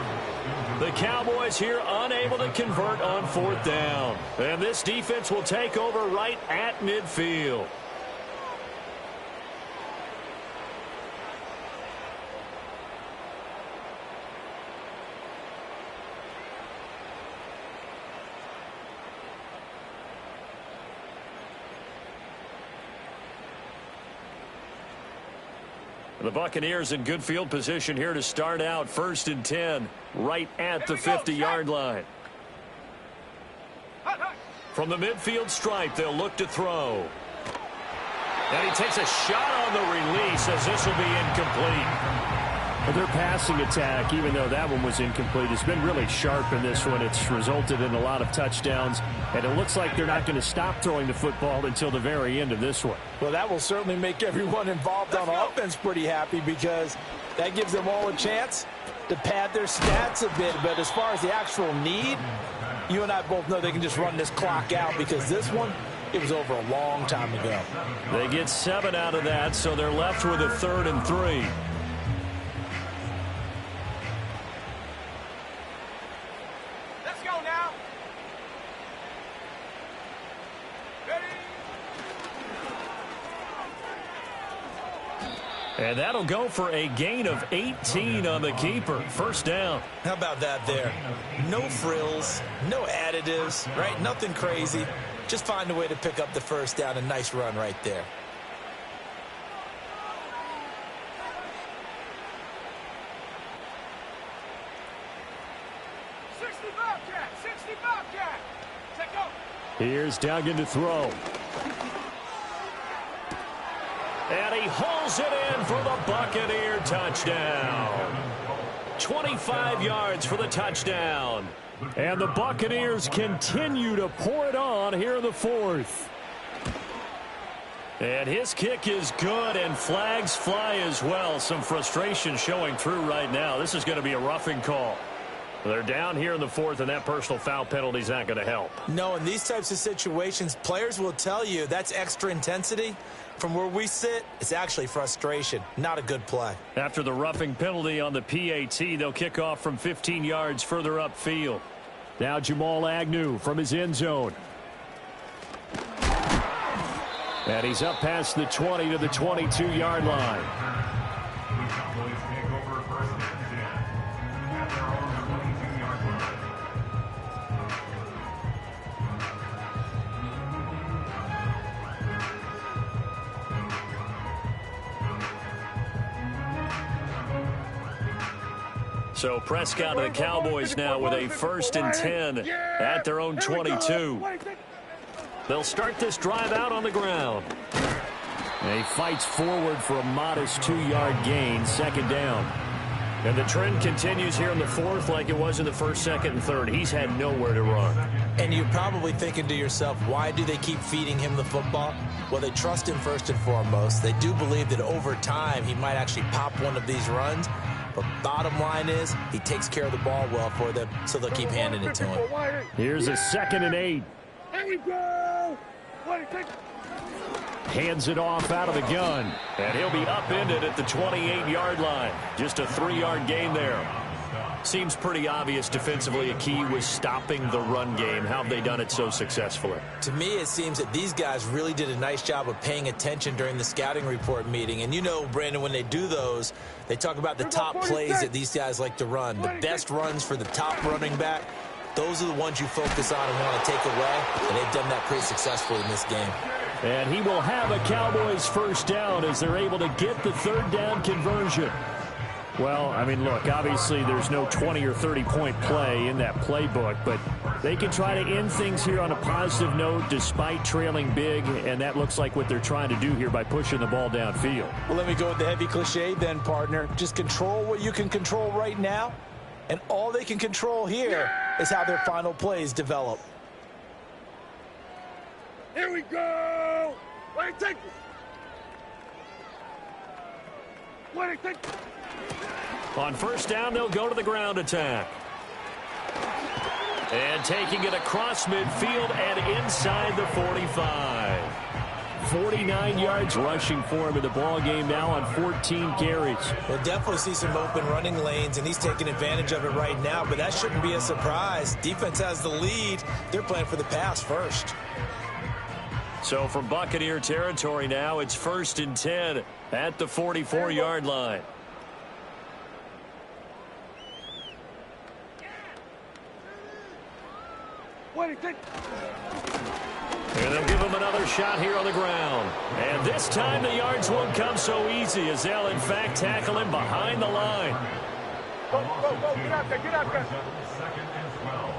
The Cowboys here unable to convert on 4th down. And this defense will take over right at midfield. The Buccaneers in good field position here to start out. 1st and 10, right at the 50-yard line. From the midfield stripe, they'll look to throw. And he takes a shot on the release as this will be incomplete. And their passing attack, even though that one was incomplete, has been really sharp in this one. It's resulted in a lot of touchdowns, and it looks like they're not going to stop throwing the football until the very end of this one. Well, that will certainly make everyone involved on offense pretty happy because that gives them all a chance to pad their stats a bit. But as far as the actual need, you and I both know they can just run this clock out because this one, it was over a long time ago. They get 7 out of that, so they're left with a 3rd and 3. And that'll go for a gain of 18 on the keeper. First down. How about that there? No frills, no additives, right? Nothing crazy. Just find a way to pick up the first down. A nice run right there. Here's Duggan to throw. And he hauls it in for the Buccaneer touchdown. 25 yards for the touchdown. And the Buccaneers continue to pour it on here in the 4th. And his kick is good, and flags fly as well. Some frustration showing through right now. This is going to be a roughing call. They're down here in the fourth, and that personal foul penalty is not going to help. No, in these types of situations, players will tell you that's extra intensity. From where we sit, it's actually frustration. Not a good play. After the roughing penalty on the PAT, they'll kick off from 15 yards further upfield. Now Jamal Agnew from his end zone. And he's up past the 20 to the 22-yard line. So Prescott and the Cowboys now with a 1st and 10 at their own 22. They'll start this drive out on the ground. And he fights forward for a modest 2-yard gain, 2nd down. And the trend continues here in the fourth like it was in the first, second, and third. He's had nowhere to run. And you're probably thinking to yourself, why do they keep feeding him the football? Well, they trust him first and foremost. They do believe that over time he might actually pop one of these runs. But bottom line is he takes care of the ball well for them, so they'll keep handing it to him. Here's a 2nd and 8. Here we go. Hands it off out of the gun. And he'll be upended at the 28-yard line. Just a 3-yard gain there. Seems pretty obvious defensively a key was stopping the run game. How have they done it so successfully? To me, it seems that these guys really did a nice job of paying attention during the scouting report meeting. And you know, Brandon, when they do those, they talk about the top plays that these guys like to run. The best runs for the top running back, those are the ones you focus on and want to take away. And they've done that pretty successfully in this game. And he will have a Cowboys 1st down as they're able to get the 3rd down conversion. Well, I mean, look, obviously there's no 20 or 30-point play in that playbook, but they can try to end things here on a positive note despite trailing big, and that looks like what they're trying to do here by pushing the ball downfield. Well, let me go with the heavy cliche then, partner. Just control what you can control right now, and all they can control here is how their final plays develop. Here we go. Wait, take it. Wait, take it. On 1st down, they'll go to the ground attack. And taking it across midfield and inside the 45. 49 yards rushing for him in the ball game now on 14 carries. We'll definitely see some open running lanes, and he's taking advantage of it right now, but that shouldn't be a surprise. Defense has the lead. They're playing for the pass first. So from Buccaneer territory now, it's 1st and 10 at the 44-yard line. And they'll give him another shot here on the ground. And this time the yards won't come so easy as they'll, in fact, tackle him behind the line. Go, get out there, get out there. 2nd and 12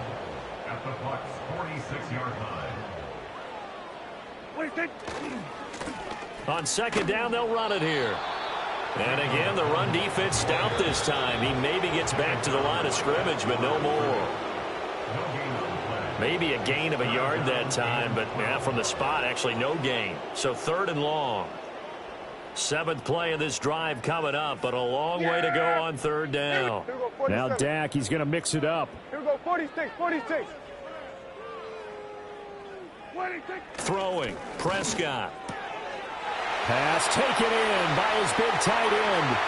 at the Bucs' 46-yard line. On 2nd down, they'll run it here. And again, the run defense stout this time. He maybe gets back to the line of scrimmage, but no more. Maybe a gain of a yard that time, but from the spot, actually no gain. So 3rd and long. 7th play of this drive coming up, but a long way to go on 3rd down. Now Dak, he's going to mix it up. Here we go, 46. Throwing, Prescott. Pass taken in by his big tight end.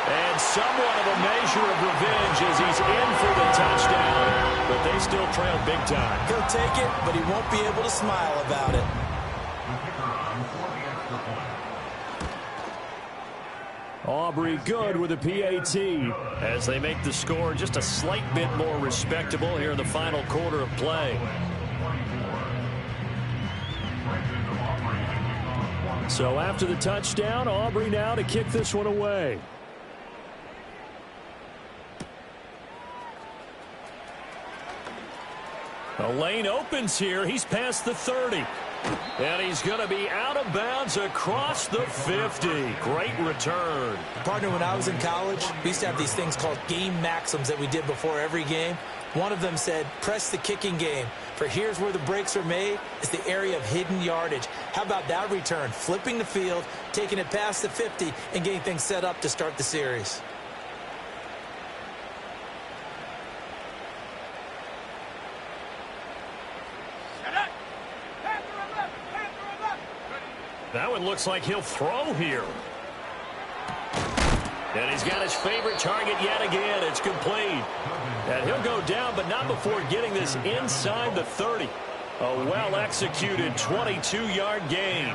And somewhat of a measure of revenge as he's in for the touchdown, but they still trail big time. He'll take it, but he won't be able to smile about it. Aubrey good with a PAT as they make the score just a slight bit more respectable here in the final quarter of play. So after the touchdown, Aubrey now to kick this one away. The lane opens here. He's past the 30. And he's going to be out of bounds across the 50. Great return. Partner, when I was in college, we used to have these things called game maxims that we did before every game. One of them said, press the kicking game. For here's where the breaks are made, is the area of hidden yardage. How about that return? Flipping the field, taking it past the 50, and getting things set up to start the series. That one looks like he'll throw here. And he's got his favorite target yet again. It's complete. And he'll go down, but not before getting this inside the 30. A well-executed 22-yard gain.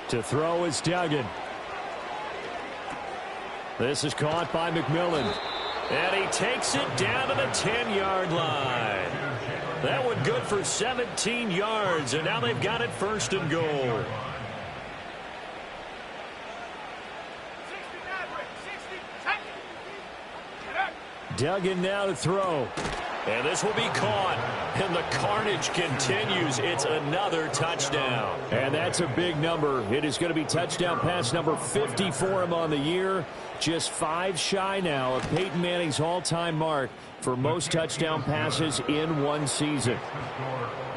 To throw is Duggan. This is caught by McMillan. And he takes it down to the 10-yard line. That one good for 17 yards, and now they've got it first and goal. Duggan now to throw. And this will be caught. And the carnage continues. It's another touchdown. And that's a big number. It is going to be touchdown pass number 50 for him on the year. Just 5 shy now of Peyton Manning's all-time mark for most touchdown passes in one season.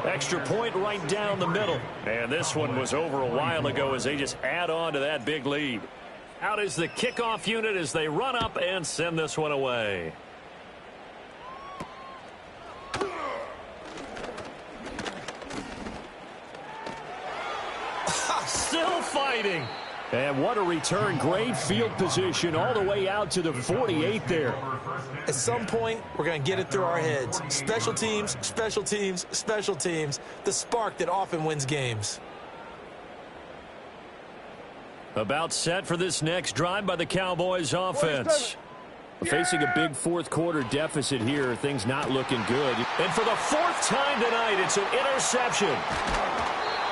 Extra point right down the middle. And this one was over a while ago as they just add on to that big lead. Out is the kickoff unit as they run up and send this one away. Still fighting. And what a return. Great field position all the way out to the 48 there. At some point, we're going to get it through our heads. Special teams, special teams, special teams. The spark that often wins games. About set for this next drive by the Cowboys offense. Facing a big fourth-quarter deficit here. Things not looking good. And for the 4th time tonight, it's an interception.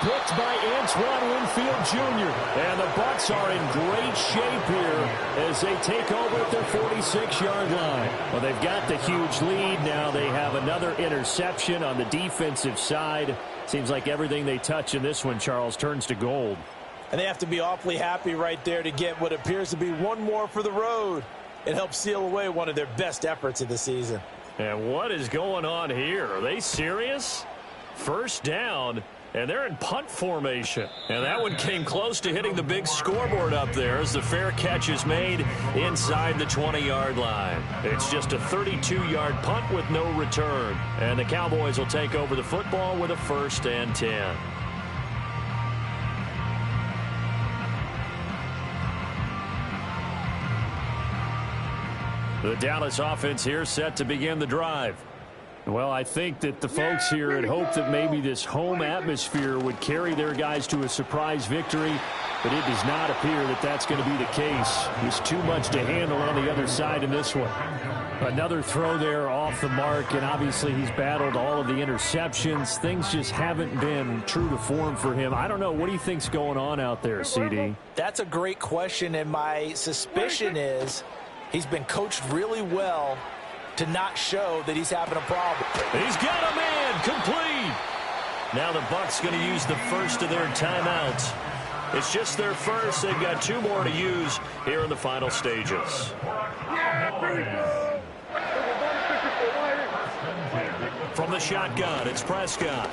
Picked by Antoine Winfield Jr. And the Bucs are in great shape here as they take over at their 46-yard line. Well, they've got the huge lead. Now they have another interception on the defensive side. Seems like everything they touch in this one, Charles, turns to gold. And they have to be awfully happy right there to get what appears to be one more for the road. It helps seal away one of their best efforts of the season. And what is going on here? Are they serious? First down, and they're in punt formation. And that one came close to hitting the big scoreboard up there as the fair catch is made inside the 20-yard line. It's just a 32-yard punt with no return. And the Cowboys will take over the football with a 1st and 10. The Dallas offense here set to begin the drive. Well, I think that the folks here had hoped that maybe this home atmosphere would carry their guys to a surprise victory, but it does not appear that that's going to be the case. There's too much to handle on the other side in this one. Another throw there off the mark, and obviously he's battled all of the interceptions. Things just haven't been true to form for him. I don't know. What do you think's going on out there, CD? That's a great question, and my suspicion is he's been coached really well to not show that he's having a problem. He's got a man complete. Now the Bucs going to use the first of their timeouts. It's just their first. They've got 2 more to use here in the final stages. From the shotgun, it's Prescott.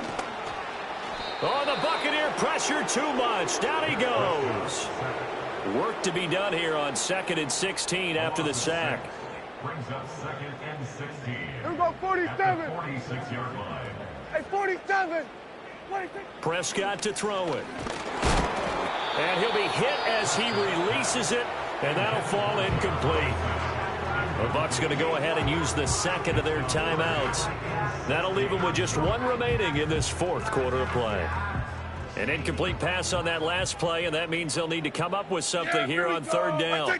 Oh, the Buccaneer pressure too much. Down he goes. Work to be done here on 2nd and 16 after the sack. Brings up 2nd and 16. Here we go, 47. 46-yard line. Hey, 47. Prescott to throw it. And he'll be hit as he releases it, and that'll fall incomplete. The Bucs going to go ahead and use the 2nd of their timeouts. That'll leave them with just 1 remaining in this 4th quarter of play. An incomplete pass on that last play, and that means they'll need to come up with something here on 3rd down.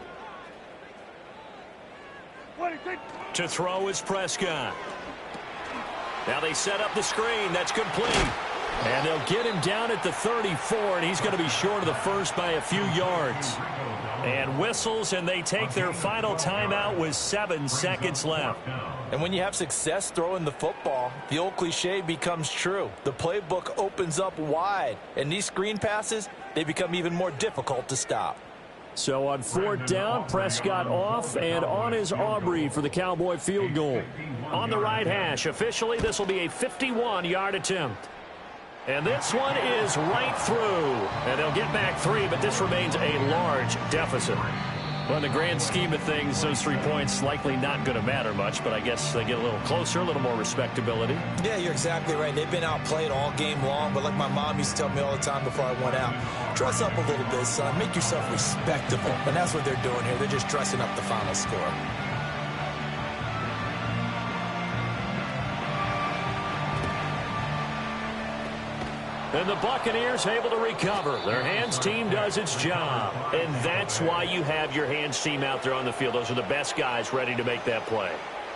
To throw is Prescott. Now they set up the screen. That's complete. And they'll get him down at the 34, and he's going to be short of the first by a few yards. And whistles, and they take their final timeout with 7 seconds left. And when you have success throwing the football, the old cliche becomes true. The playbook opens up wide, and these screen passes, they become even more difficult to stop. So on 4th down, Prescott off, and on is Aubrey for the Cowboy field goal. On the right hash, officially this will be a 51-yard attempt. And this one is right through. And they'll get back 3, but this remains a large deficit. Well, in the grand scheme of things, those 3 points likely not going to matter much, but I guess they get a little closer, a little more respectability. Yeah, you're exactly right. They've been outplayed all game long, but like my mom used to tell me all the time before I went out, dress up a little bit, son. Make yourself respectable. And that's what they're doing here. They're just dressing up the final score. And the Buccaneers able to recover. Their hands team does its job. And that's why you have your hands team out there on the field. Those are the best guys ready to make that play.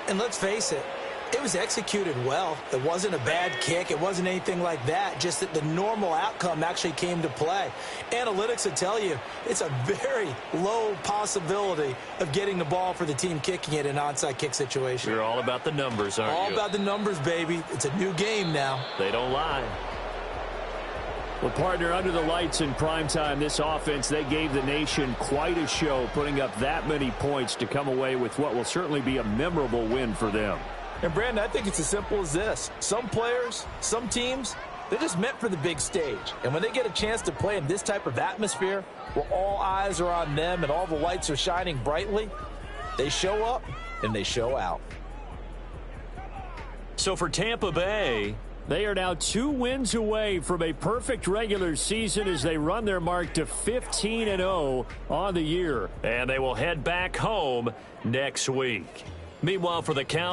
And let's face it, it was executed well. It wasn't a bad kick. It wasn't anything like that. Just that the normal outcome actually came to play. Analytics will tell you it's a very low possibility of getting the ball for the team kicking it in an onside kick situation. You're all about the numbers, aren't you? All about the numbers, baby. It's a new game now. They don't lie. Well, partner, under the lights in primetime, this offense, they gave the nation quite a show, putting up that many points to come away with what will certainly be a memorable win for them. And, Brandon, I think it's as simple as this. Some players, some teams, they're just meant for the big stage. And when they get a chance to play in this type of atmosphere, where all eyes are on them and all the lights are shining brightly, they show up and they show out. So for Tampa Bay, they are now 2 wins away from a perfect regular season as they run their mark to 15-0 on the year. and they will head back home next week. Meanwhile, for the Cowboys,